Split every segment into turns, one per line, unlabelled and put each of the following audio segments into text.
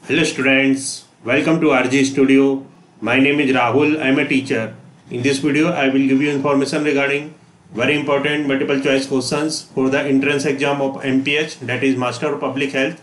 Hello students, welcome to RG Studio. My name is Rahul, I am a teacher. In this video, I will give you information regarding very important multiple choice questions for the entrance exam of MPH, that is Master of Public Health,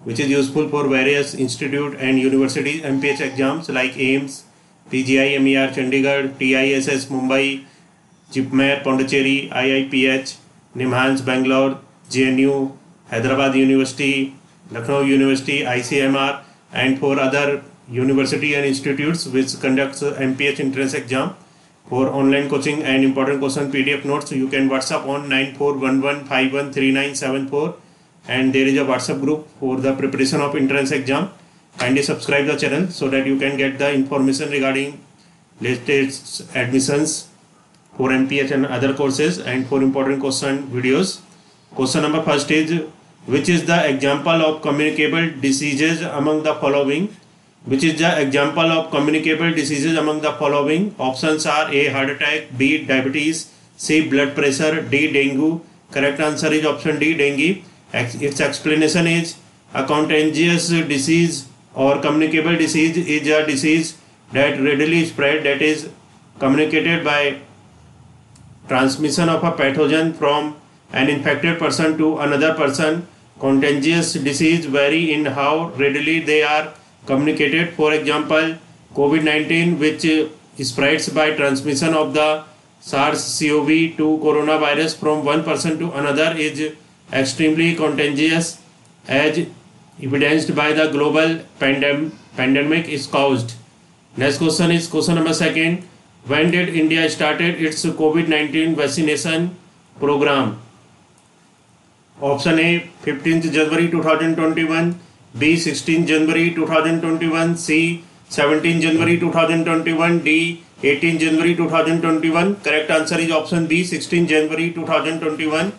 which is useful for various institute and universities MPH exams like AIIMS, PGI MER Chandigarh, TISS Mumbai, JIPMER Pondicherry, IIPH, NIMHANS Bangalore, JNU, Hyderabad University, Lucknow University, ICMR, and for other university and institutes which conducts MPH entrance exam. For online coaching and important question PDF notes, you can WhatsApp on 9411513974, and there is a WhatsApp group for the preparation of entrance exam. Kindly subscribe the channel so that you can get the information regarding latest admissions for MPH and other courses and for important question videos. Question number first is, which is the example of communicable diseases among the following? Which is the example of communicable diseases among the following? Options are A. Heart attack, B. Diabetes, C. Blood pressure, D. Dengue. Correct answer is option D. Dengue. Its explanation is, a contagious disease or communicable disease is a disease that readily spread, that is communicated by transmission of a pathogen from an infected person to another person. Contagious disease vary in how readily they are communicated. For example, COVID-19, which spreads by transmission of the SARS-CoV-2 coronavirus from one person to another, is extremely contagious, as evidenced by the global pandemic is caused. Next question is question number second. When did India started its COVID-19 vaccination program? Option A, 15th January 2021, B, 16th January 2021, C, 17th January 2021, D, 18th January 2021. Correct answer is option B, 16th January 2021.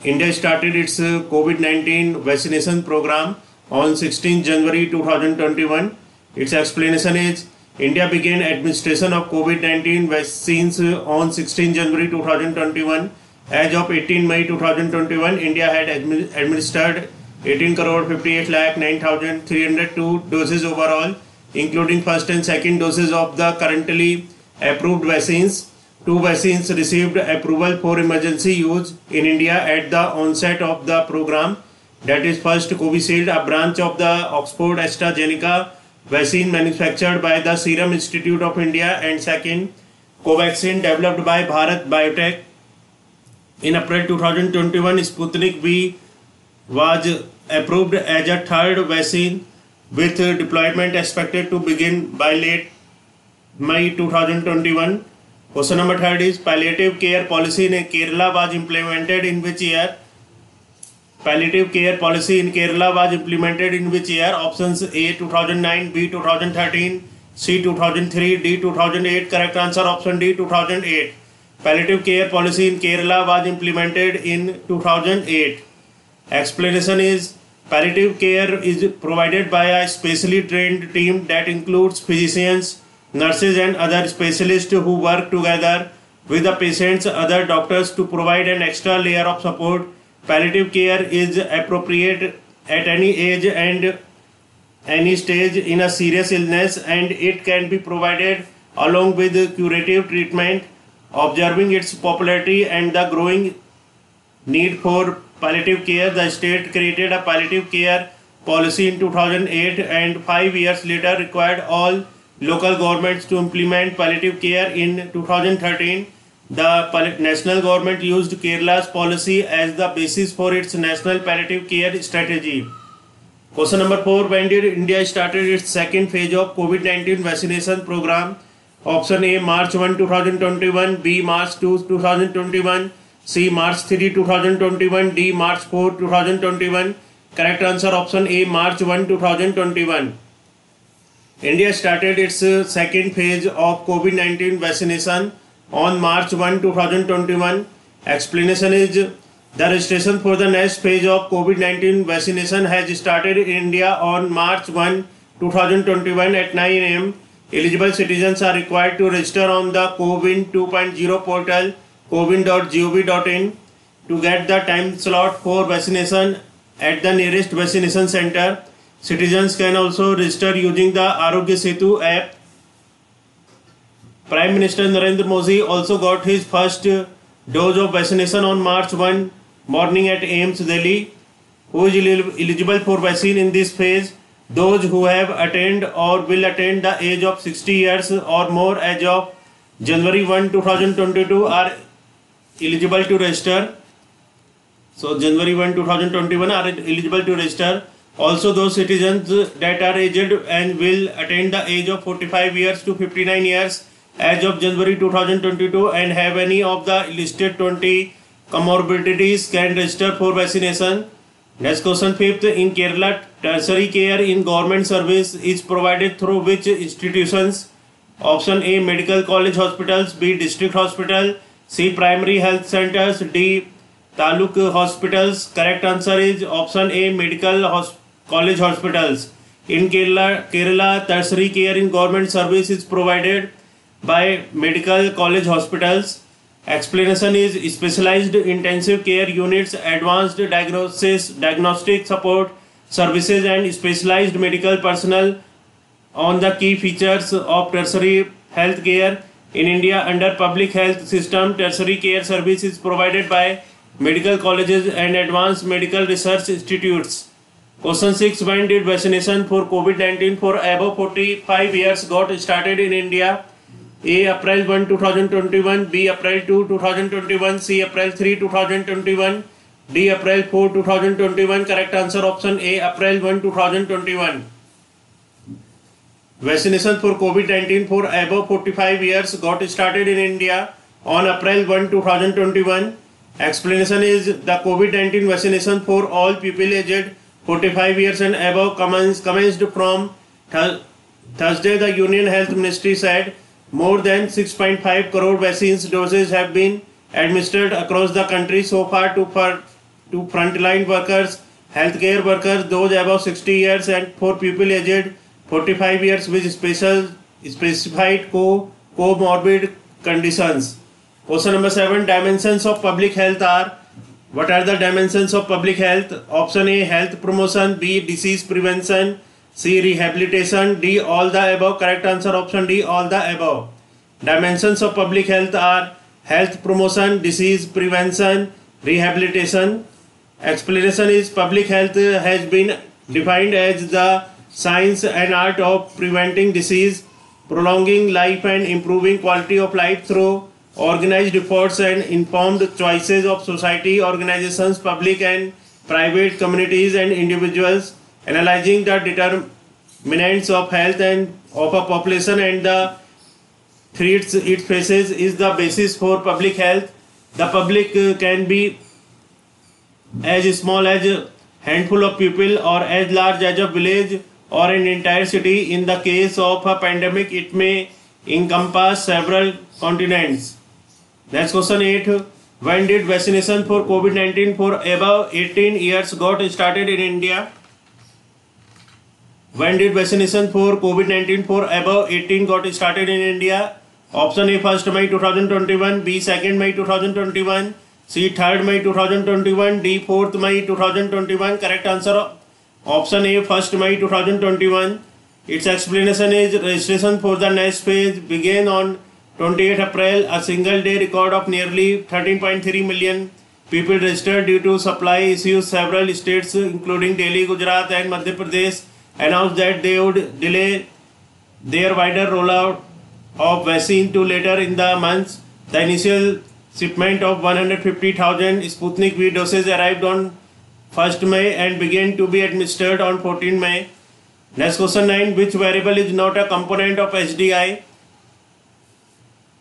India started its COVID-19 vaccination program on 16th January 2021. Its explanation is, India began administration of COVID-19 vaccines on 16th January 2021. As of 18 May 2021, India had administered 18,58,09,302 doses overall, including first and second doses of the currently approved vaccines. Two vaccines received approval for emergency use in India at the onset of the program. That is, first Covishield, a branch of the Oxford AstraZeneca vaccine manufactured by the Serum Institute of India, and second Covaxin, developed by Bharat Biotech. In April 2021, Sputnik V was approved as a third vaccine, with deployment expected to begin by late May 2021. Question number third is, palliative care policy in Kerala was implemented in which year? Palliative care policy in Kerala was implemented in which year? Options A, 2009, B, 2013, C, 2003, D, 2008. Correct answer option D, 2008. Palliative care policy in Kerala was implemented in 2008. Explanation is, palliative care is provided by a specially trained team that includes physicians, nurses and other specialists who work together with the patient's other doctors to provide an extra layer of support. Palliative care is appropriate at any age and any stage in a serious illness, and it can be provided along with curative treatment. Observing its popularity and the growing need for palliative care, the state created a palliative care policy in 2008, and 5 years later required all local governments to implement palliative care. In 2013, the national government used Kerala's policy as the basis for its national palliative care strategy. Question number 4. When did India started its second phase of COVID-19 vaccination program? Option A, March 1, 2021, B, March 2, 2021, C, March 3, 2021, D, March 4, 2021. Correct answer option A, March 1, 2021. India started its second phase of COVID-19 vaccination on March 1, 2021. Explanation is, the registration for the next phase of COVID-19 vaccination has started in India on March 1, 2021 at 9 am. Eligible citizens are required to register on the CoWIN 2.0 portal, cowin.gov.in, to get the time slot for vaccination at the nearest vaccination center. Citizens can also register using the Arogya Setu app. Prime Minister Narendra Modi also got his first dose of vaccination on March 1 morning at AIIMS Delhi. Who is eligible for vaccine in this phase? Those who have attained or will attain the age of 60 years or more as of January 1, 2022 are eligible to register. So January 1, 2021 are eligible to register. Also those citizens that are aged and will attain the age of 45 years to 59 years as of January 2022 and have any of the listed 20 comorbidities can register for vaccination. Next question, fifth. In Kerala, tertiary care in government service is provided through which institutions? Option A, medical college hospitals. B, district hospital. C, primary health centers. D, taluk hospitals. Correct answer is option A, medical college hospitals. In Kerala, tertiary care in government service is provided by medical college hospitals. Explanation is specialized intensive care units, advanced diagnostic support services and specialized medical personnel on the key features of tertiary health care in India. Under public health system, tertiary care service is provided by medical colleges and advanced medical research institutes. Question 6. When did vaccination for COVID-19 for above 45 years got started in India? A, April 1, 2021, B, April 2, 2021, C, April 3, 2021, D, April 4, 2021. Correct answer option A, April 1, 2021. Vaccination for COVID-19 for above 45 years got started in India on April 1, 2021. Explanation is the COVID-19 vaccination for all people aged 45 years and above commenced from Thursday. The Union Health Ministry said more than 6.5 crore vaccines doses have been administered across the country so far to frontline workers, healthcare workers, those above 60 years and for people aged 45 years with specified comorbid conditions. Question number 7. Dimensions of public health are. What are the dimensions of public health? Option A, health promotion. B, disease prevention. C, rehabilitation. D, all the above. Correct answer option D, all the above. Dimensions of public health are health promotion, disease prevention, rehabilitation. Explanation is public health has been defined as the science and art of preventing disease, prolonging life and improving quality of life through organized efforts and informed choices of society, organizations, public and private communities and individuals. Analyzing the determinants of health and of a population and the threats it faces is the basis for public health. The public can be as small as a handful of people or as large as a village or an entire city. In the case of a pandemic, it may encompass several continents. Next question 8. When did vaccination for COVID-19 for above 18 years got started in India? When did vaccination for COVID-19 for above 18 got started in India? Option A, 1st May 2021, B, 2nd May 2021, C, 3rd May 2021, D, 4th May 2021. Correct answer option A, 1st May 2021. Its explanation is registration for the next phase began on 28 April. A single day record of nearly 13.3 million people registered due to supply issues. Several states including Delhi, Gujarat and Madhya Pradesh announced that they would delay their wider rollout of vaccine to later in the month. The initial shipment of 150,000 Sputnik V doses arrived on 1st May and began to be administered on 14 May. Next question 9. Which variable is not a component of SDI?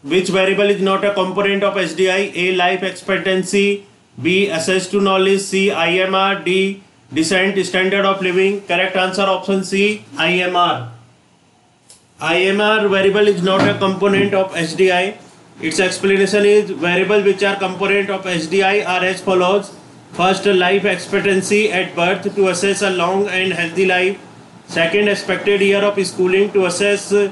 Which variable is not a component of SDI? A, life expectancy, B, access to knowledge, C, IMR, D, decent standard of living. Correct answer option C, IMR. IMR variable is not a component of SDI. Its explanation is variable which are component of SDI are as follows. First, life expectancy at birth to assess a long and healthy life. Second, expected year of schooling to assess to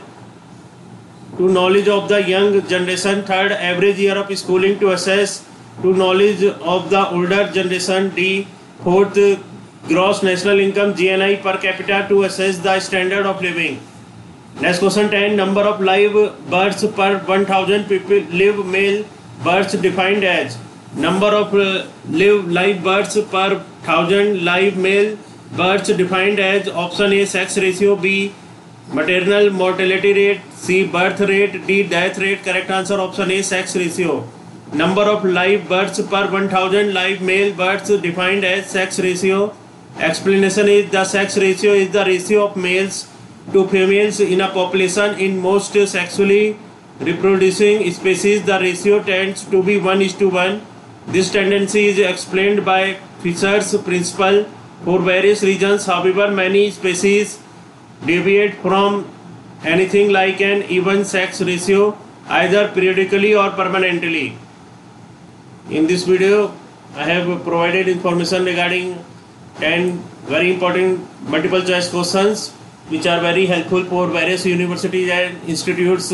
knowledge of the young generation. Third, average year of schooling to assess to knowledge of the older generation. D, fourth, gross national income GNI per capita to assess the standard of living. Next question 10. Number of live births per 1000 people live male births defined as. Number of live births per 1000 live male births defined as. Option A sex ratio, B maternal mortality rate, C birth rate, D death rate. Correct answer option A sex ratio. Number of live births per 1000 live male births defined as sex ratio. Explanation is the sex ratio is the ratio of males to females in a population. In most sexually reproducing species, the ratio tends to be 1:1. This tendency is explained by Fisher's principle for various reasons. However, many species deviate from anything like an even sex ratio either periodically or permanently. In this video, I have provided information regarding 10 very important multiple choice questions which are very helpful for various universities and institutes,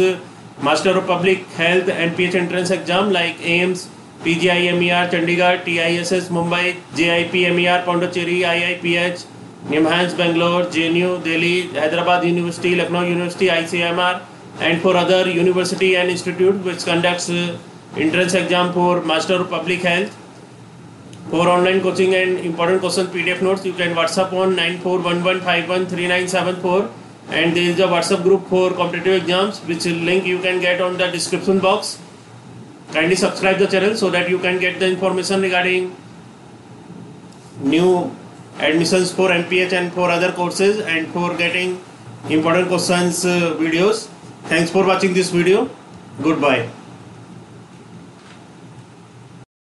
Master of Public Health and PH entrance exam like AIMS, PGI MER, Chandigarh, TISS, Mumbai, JIP MER, Pondicherry, IIPH, NIMHANS, Bangalore, JNU, Delhi, Hyderabad University, Lucknow University, ICMR, and for other university and institute which conducts entrance exam for Master of Public Health. For online coaching and important question PDF notes, you can WhatsApp on 9411513974, and there is a WhatsApp group for competitive exams which link you can get on the description box. Kindly subscribe the channel so that you can get the information regarding new admissions for MPH and for other courses, and for getting important questions videos. Thanks for watching this video. Goodbye.